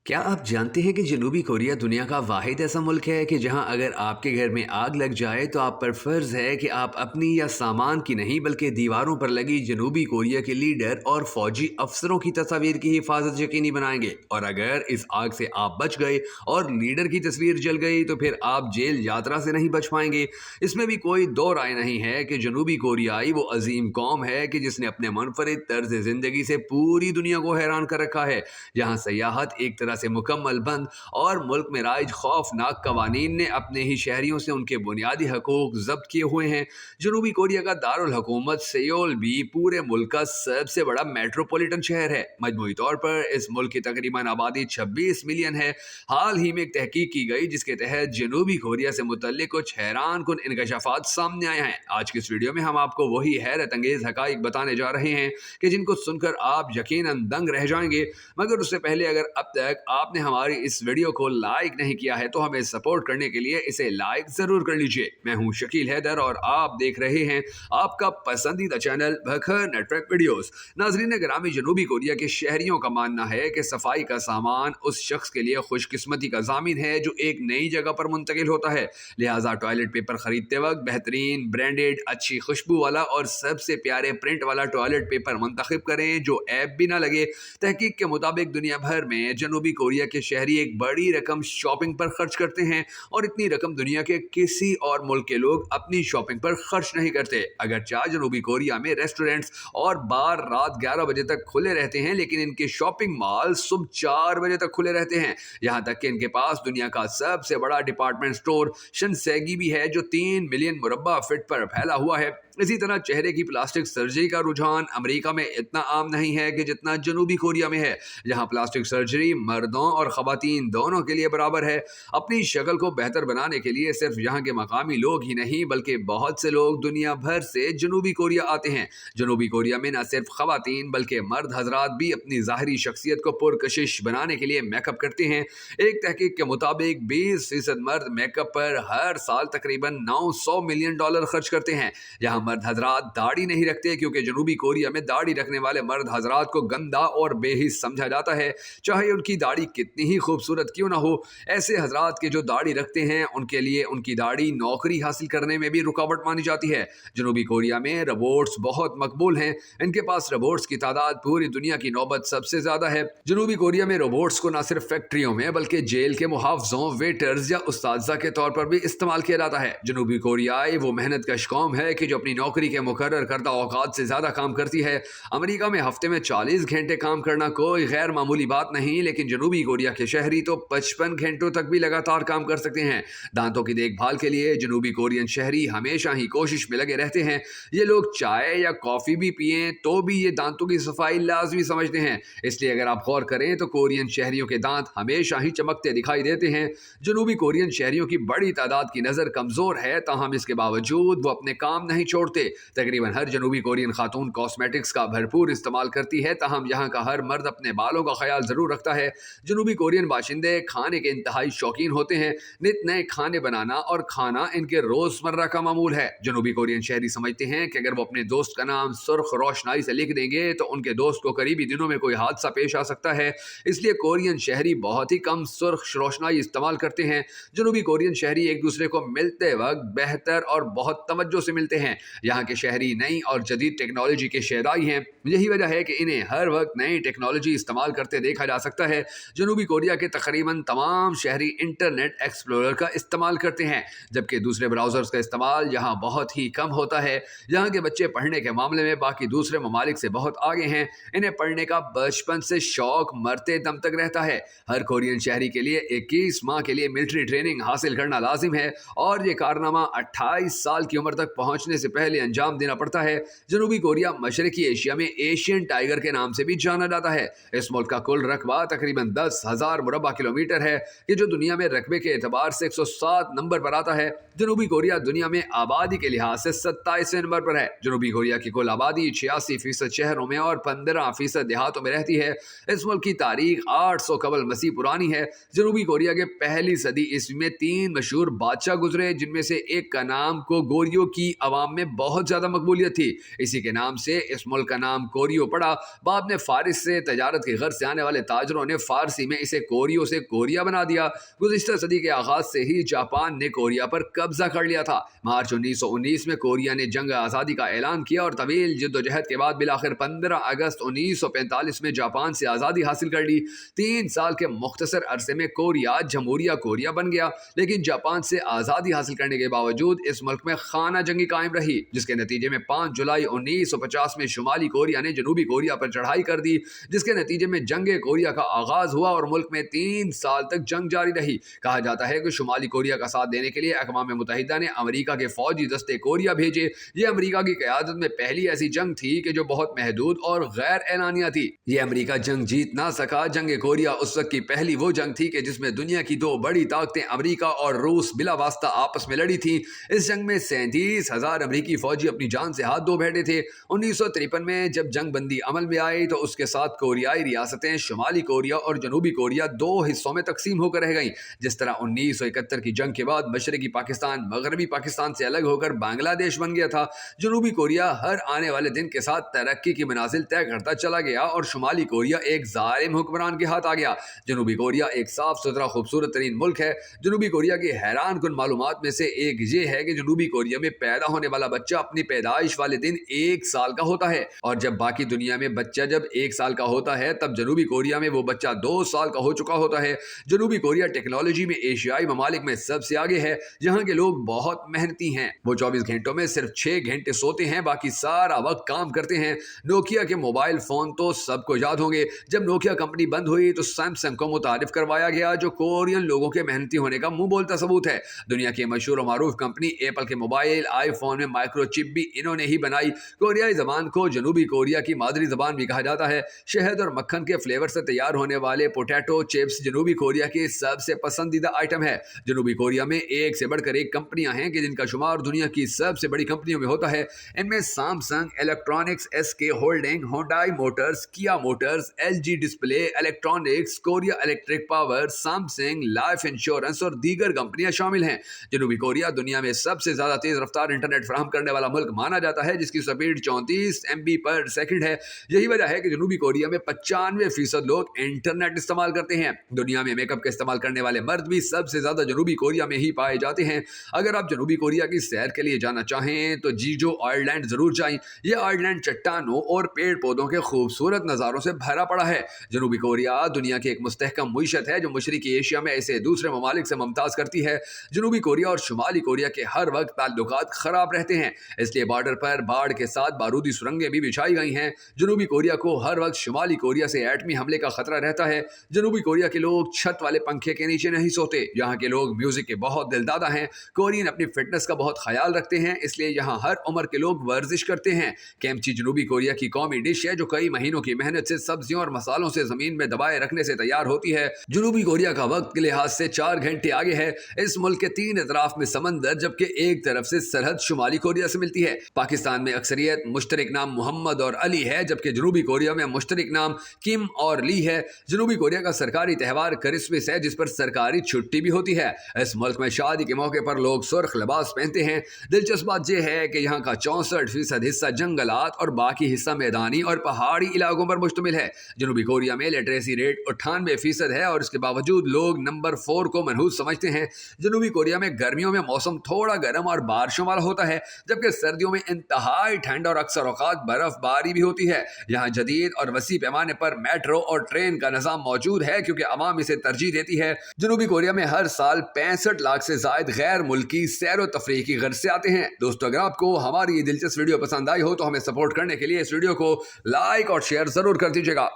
क्या आप जानते हैं कि जनूबी कोरिया दुनिया का वाहिद ऐसा मुल्क है कि जहां अगर आपके घर में आग लग जाए तो आप पर फर्ज है कि आप अपनी या सामान की नहीं बल्कि दीवारों पर लगी जनूबी कोरिया के लीडर और फौजी अफसरों की तस्वीर की हिफाजत यकीनी बनाएंगे। और अगर इस आग से आप बच गए और लीडर की तस्वीर जल गई तो फिर आप जेल यात्रा से नहीं बच पाएंगे। इसमें भी कोई दो राय नहीं है कि जनूबी कोरियाई वो अजीम कौम है कि जिसने अपने मुनफरिद तर्ज जिंदगी से पूरी दुनिया को हैरान कर रखा है। जहां सयाहत एक तरह से मुकम्मल बंद और मुल्क में राइज खौफनाक कवानीन ने अपने ही शहरियों से उनके बुनियादी हकूक जब्त किए हुए हैं। जनूबी कोरिया का दारुल हुकूमत सियोल भी पूरे मुल्क का सबसे बड़ा मेट्रोपॉलिटन शहर है। मजमूई तौर पर इस मुल्क की तकरीबन आबादी 26 मिलियन है। हाल ही में एक तहकीक की गई जिसके तहत जनूबी कोरिया से मुतल्लिक कुछ हैरान कुन इंकशाफात सामने आए हैं। आज की इस वीडियो में हम आपको वही हैरत अंगेज हकाइक बताने जा रहे हैं कि जिनको सुनकर आप यकीनन दंग रह जाएंगे। मगर उससे पहले अगर अब तक आपने हमारी इस वीडियो को लाइक नहीं किया है तो हमें सपोर्ट करने के लिए इसे लाइक जरूर कर लीजिए। मैं हूं शकील हैदर और आप देख रहे हैं आपका पसंदीदा चैनल बखर नेटवर्क वीडियोस। नाजरीन ग्रामी, जनूबी कोरिया के शहरियों का मानना है कि सफाई का सामान उस शख्स के लिए खुशकिस्मती का जामिन है जो एक नई जगह पर मुंतकिल होता है। लिहाजा टॉयलेट पेपर खरीदते वक्त बेहतरीन ब्रांडेड, अच्छी खुशबू वाला और सबसे प्यारे प्रिंट वाला टॉयलेट पेपर मुंतखब करें जो ऐप भी ना लगे। तहकीक के मुताबिक दुनिया भर में जनूबी कोरिया के शहरी एक बड़ी रकम शॉपिंग पर खर्च करते हैं और इतनी रकम दुनिया के किसी और मुल्क के लोग अपनी शॉपिंग पर खर्च नहीं करते। अगरचे जनूबी कोरिया में रेस्टोरेंट्स और बार रात 11 बजे तक खुले रहते हैं, लेकिन इनके शॉपिंग मॉल सुबह 4 बजे तक खुले रहते हैं। यहाँ तक कि इनके पास दुनिया का सबसे बड़ा डिपार्टमेंट स्टोर शिनसेगी भी है जो 3 मिलियन मुरब्बा फीट पर फैला हुआ है। इसी तरह चेहरे की प्लास्टिक सर्जरी का रुझान अमेरिका में इतना आम नहीं है कि जितना जनूबी कोरिया में है, जहां प्लास्टिक सर्जरी मर्दों और खवातीन दोनों के लिए बराबर है। अपनी शक्ल को बेहतर बनाने के लिए सिर्फ यहाँ के मकामी लोग ही नहीं बल्कि बहुत से लोग दुनिया भर से जनूबी कोरिया आते हैं। जनूबी कोरिया में न सिर्फ खवातीन बल्कि मर्द हजरात भी अपनी ज़ाहरी शख्सियत को पुरकशिश बनाने के लिए मेकअप करते हैं। एक तहकीक के मुताबिक 20% मर्द मेकअप पर हर साल तकरीबन $900 मिलियन खर्च करते हैं। यहाँ मर्द हजरात दाढ़ी नहीं रखते क्योंकि जनूबी कोरिया में दाढ़ी रखने वाले मर्द हजरात को गंदा और बेहिस समझा जाता है, चाहे उनकी दाढ़ी कितनी ही खूबसूरत क्यों ना हो। ऐसे हजरात के जो दाढ़ी रखते हैं उनके लिए उनकी दाढ़ी नौकरी हासिल करने में भी रुकावट मानी जाती है। जनूबी कोरिया में रोबोट्स बहुत मकबूल हैं। इनके पास रोबोट्स की तादाद पूरी दुनिया की नौबत सबसे ज्यादा है। जनूबी कोरिया में रोबोट्स को न सिर्फ फैक्ट्रियों में बल्कि जेल के मुहावजों, वेटर्स या उस्ताजा के तौर पर भी इस्तेमाल किया जाता है। जनूबी कोरियाई वो मेहनत कश कौम है कि जो अपनी नौकरी के मुकर्रर करदा औकात से ज्यादा काम करती है। अमेरिका में हफ्ते में 40 घंटे काम करना कोई गैर मामूली बात नहीं, लेकिन जनूबी कोरिया के शहरी तो 55 घंटों तक भी लगातार काम कर सकते हैं। दांतों की देखभाल के लिए जनूबी कोरियन शहरी हमेशा ही कोशिश में लगे रहते हैं। ये लोग चाय या कॉफी भी पिएं तो भी ये दांतों की सफाई लाजमी समझते हैं। इसलिए अगर आप गौर करें तो कोरियन शहरियों के दांत हमेशा ही चमकते दिखाई देते हैं। जनूबी कोरियन शहरियों की बड़ी तादाद की नजर कमजोर है, ताहम इसके बावजूद वो अपने काम नहीं छोड़ते। तकरीबन हर जनूबी कोरियन खातून कॉस्मेटिक्स का भरपूर इस्तेमाल करती है, ताहम यहाँ का हर मर्द अपने बालों का ख्याल जरूर रखता है। जनूबी कोरियन बाशिंदे खाने के इंतहाई शौकीन होते हैं। नित नए खाने बनाना और खाना इनके रोजमर्रा का मामूल है। जनूबी कोरियन शहरी समझते हैं कि अगर वो अपने दोस्त का नाम सुर्ख रोशनाई से लिख देंगे तो उनके दोस्त को करीबी दिनों में कोई हादसा पेश आ सकता है। इसलिए कोरियन शहरी बहुत ही कम सुर्ख रोशनाई इस्तेमाल करते हैं। जनूबी कोरियन शहरी एक दूसरे को मिलते वक्त बेहतर और बहुत तवज्जो से मिलते हैं। यहाँ के शहरी नई और जदीद टेक्नोलॉजी के शेदाई हैं। यही वजह है कि इन्हें हर वक्त नई टेक्नोलॉजी इस्तेमाल करते देखा जा सकता है। जनूबी कोरिया के तकरीबन तमाम शहरी इंटरनेट एक्सप्लोरर का इस्तेमाल करते हैं, जबकि दूसरे ब्राउजर्स का इस्तेमाल यहाँ बहुत ही कम होता है। यहाँ के बच्चे पढ़ने के मामले में बाकी दूसरे ममालिक से बहुत आगे हैं। इन्हें पढ़ने का बचपन से शौक मरते दम तक रहता है। हर कोरियन शहरी के लिए 21 माह के लिए मिलिट्री ट्रेनिंग हासिल करना लाजिम है और ये कारनामा 28 साल की उम्र तक पहुंचने से पहले अंजाम देना पड़ता है। जनूबी कोरिया मशरकी एशिया में एशियन टाइगर के नाम से भी जाना जाता है। इस मुल्क का कुल रकबा तकरीबन 10,000 मुरब्बा किलोमीटर है, ये जो दुनिया में रकबे के एतबार से 107 नंबर पर आता है। जनूबी कोरिया दुनिया में आबादी के लिहाज से 27वें नंबर पर है। जनूबी कोरिया की कुल आबादी 86% शहरों में और 15% देहातों में रहती है। इस मुल्क की तारीख 800 कबल मसीह पुरानी है। जनूबी कोरिया के पहली सदी ईस्वी में 3 मशहूर बादशाह गुजरे, जिनमें से एक का नाम को गोरियो की अवाम में बहुत ज़्यादा मकबूलियत थी। इसी के नाम से इस मुल्क का नाम कोरियो पड़ा। बाद में फारिस से तजारत की गर्ज से आने वाले ताजरों ने फारसी में इसे कोरियो से कोरिया बना दिया। गुज़िश्ता सदी के आगाज से ही जापान ने कोरिया पर कब्जा कर लिया था। मार्च 1919 में कोरिया ने जंग आज़ादी का ऐलान किया और तवील जिद्दोजहद के बाद बिलाखिर 15 अगस्त 1945 में जापान से आज़ादी हासिल कर ली। 3 साल के मुख्तसर अरसे में कोरिया जमहूरिया कोरिया बन गया, लेकिन जापान से आज़ादी हासिल करने के बावजूद इस मुल्क में खाना जंगी कायम रही, जिसके नतीजे में 5 जुलाई 1950 में शुमाली कोरिया ने जनूबी कोरिया पर चढ़ाई कर दी, जिसके नतीजे में जंग कोरिया का आगाज हुआ और मुल्क में 3 साल तक जंग जारी रही। कहा जाता है कि शुमाली कोरिया का साथ देने के लिए अक़वाम मुत्तहिदा ने अमेरिका के फौजी दस्ते कोरिया भेजे। ये अमेरिका की क़यादत में पहली ऐसी जंग थी कि जो बहुत महदूद और गैर एलानिया थी। ये अमेरिका जंग जीत ना सका। जंग कोरिया उस वक्त की पहली वो जंग थी कि जिसमें दुनिया की 2 बड़ी ताकतें अमेरिका और रूस बिला वास्ता आपस में लड़ी थी। इस जंग में 37,000 अमेरिकी फौजी अपनी जान से हाथ धो बैठे थे। 1953 में जब जंग बंदी अमल में आई तो उसके साथ कोरियाई रियासतें शुमाली कोरिया और जनूबी कोरिया 2 हिस्सों में तकसीम होकर रह गईं। जिस तरह 1971 की जंग के बाद मशरकी पाकिस्तान मगरबी पाकिस्तान से अलग होकर बांग्लादेश बन गया था, जनूबी कोरिया हर आने वाले दिन के साथ तरक्की की मनाजिल तय करता चला गया और शुमाली कोरिया एक जालिम हुक्मरान के हाथ आ गया। जनूबी कोरिया एक साफ सुथरा खूबसूरत तरीन मुल्क है। जनूबी कोरिया की हैरान कुन मालूमात में से एक ये है कि जनूबी कोरिया में पैदा होने वाला बच्चा अपनी पैदाइश वाले दिन 1 साल का होता है, और जब बाकी दुनिया में बच्चा जब 1 साल का होता है तब जनूबी कोरिया में वो बच्चा 2 साल का हो चुका होता है। जनूबी कोरिया टेक्नोलॉजी में एशियाई ममालिक में सबसे आगे है। यहाँ के लोग बहुत मेहनती हैं। वो 24 घंटों में सिर्फ 6 घंटे सोते हैं, बाकी सारा वक्त काम करते हैं। नोकिया के मोबाइल फोन तो सबको याद होंगे। जब नोकिया कंपनी बंद हुई तो सैमसंग को मुतारिफ करवाया गया, जो कोरियन लोगों के मेहनती होने का मुंह बोलता सबूत है। दुनिया की मशहूर और मारूफ कंपनी एप्पल के मोबाइल आईफोन में माइक्रोचिप भी इन्होंने ही बनाई। कोरियाई जबान को जनूबी कोरिया की मादरी जबान भी कहा जाता है। शहद और मक्खन के फ्लेवर से तैयार होने वाले पोटैटो चिप्स जनूबी कोरिया की सबसे पसंदीदा आइटम है। जनूबी कोरिया में एक से बढ़कर एक कंपनियां हैं कि जिनका शुमार दुनिया की सबसे बड़ी कंपनियों में होता है। इनमें Samsung Electronics, SK Holding, Hyundai Motors, Kia Motors, LG Display Electronics, Korea Electric Power, Samsung, Life Insurance और दीगर कंपनियां शामिल हैं। जनूबी कोरिया दुनिया में सबसे ज्यादा तेज रफ्तार इंटरनेट फराहम करने वाला मुल्क माना जाता है, जिसकी स्पीड 34 MB पर सेकंड है। यही वजह है कि जनूबी कोरिया में 95% लोग इंटरनेट इस्तेमाल करते हैं। दुनिया में मेकअप का इस्तेमाल करने वाले मर्द भी सबसे ज्यादा जनूबी कोरिया में ही पाए जाते हैं। अगर आप जनूबी कोरिया की सैर के लिए जाना चाहें तो जीजो आइलैंड जरूर जाएं। यह आइलैंड चट्टानों और पेड़ पौधों के खूबसूरत नज़ारों से भरा पड़ा है। जनूबी कोरिया दुनिया की एक मुस्तहकम मुईशत है जो मशरकी एशिया में ऐसे दूसरे ममालिक से मुमताज करती है। जनूबी कोरिया और शुमाली कोरिया के हर वक्त ताल्लुकात खराब रहते हैं, इसलिए बॉर्डर पर बाढ़ के साथ बारूदी सुरंगें भी बिछाई गई हैं। जनूबी कोरिया को हर वक्त शुमाली कोरिया से एटमी हमले का खतरा रहता है। जनूबी कोरिया के लोग छत वाले पंखे के नीचे नहीं सोते। यहाँ के लोग म्यूजिक के बहुत दिलदादा हैं। कोरियन अपनी फिटनेस का बहुत ख्याल रखते हैं, इसलिए यहाँ हर उम्र के लोग वर्जिश करते हैं। केमची जनूबी कोरिया की कौमी डिश है जो कई महीनों की मेहनत से सब्जियों और मसालों से जमीन में दबाए रखने से तैयार होती है। जनूबी कोरिया का वक्त के लिहाज से 4 घंटे आगे है। इस मुल्क के 3 अतराफ में समंदर, जबकि एक तरफ से सरहद शुमाली कोरिया से मिलती है। पाकिस्तान में अक्सरियत मुश्तरक नाम मोहम्मद और अली है, जबकि जनूबी कोरिया में मुश्तरक नाम किम और ली है। जनूबी कोरिया का सरकारी त्यौहार क्रिसमस है, जिस पर सरकारी छुट्टी भी होती है। इस मुल्क में शादी के मौके पर लोग सुर्ख लिबास पहनते हैं। दिलचस्प बात यह है कि यहाँ का 64% हिस्सा जंगलात और बाकी हिस्सा मैदानी और पहाड़ी इलाकों पर मुश्तमिल है। जनूबी कोरिया में लिटरेसी रेट 98% है और इसके बावजूद लोग नंबर 4 को मनहूस समझते हैं। जनूबी कोरिया में गर्मियों में मौसम थोड़ा गर्म और बारिशों वाला होता है, जबकि सर्दियों में इंतहाई ठंड और अक्सर औकात बर्फबारी भी होती है। यहाँ जदीद और वसी पैमाने पर मेट्रो और ट्रेन का निज़ाम मौजूद है क्योंकि अवाम इसे तरजीह देती है। जनूबी कोरिया में हर साल 65 लाख से जायद गैर मुल्की सैर व तफरीह की गर्ज से आते हैं। दोस्तों, अगर आपको हमारी ये दिलचस्प वीडियो पसंद आई हो तो हमें सपोर्ट करने के लिए इस वीडियो को लाइक और शेयर जरूर कर दीजिएगा।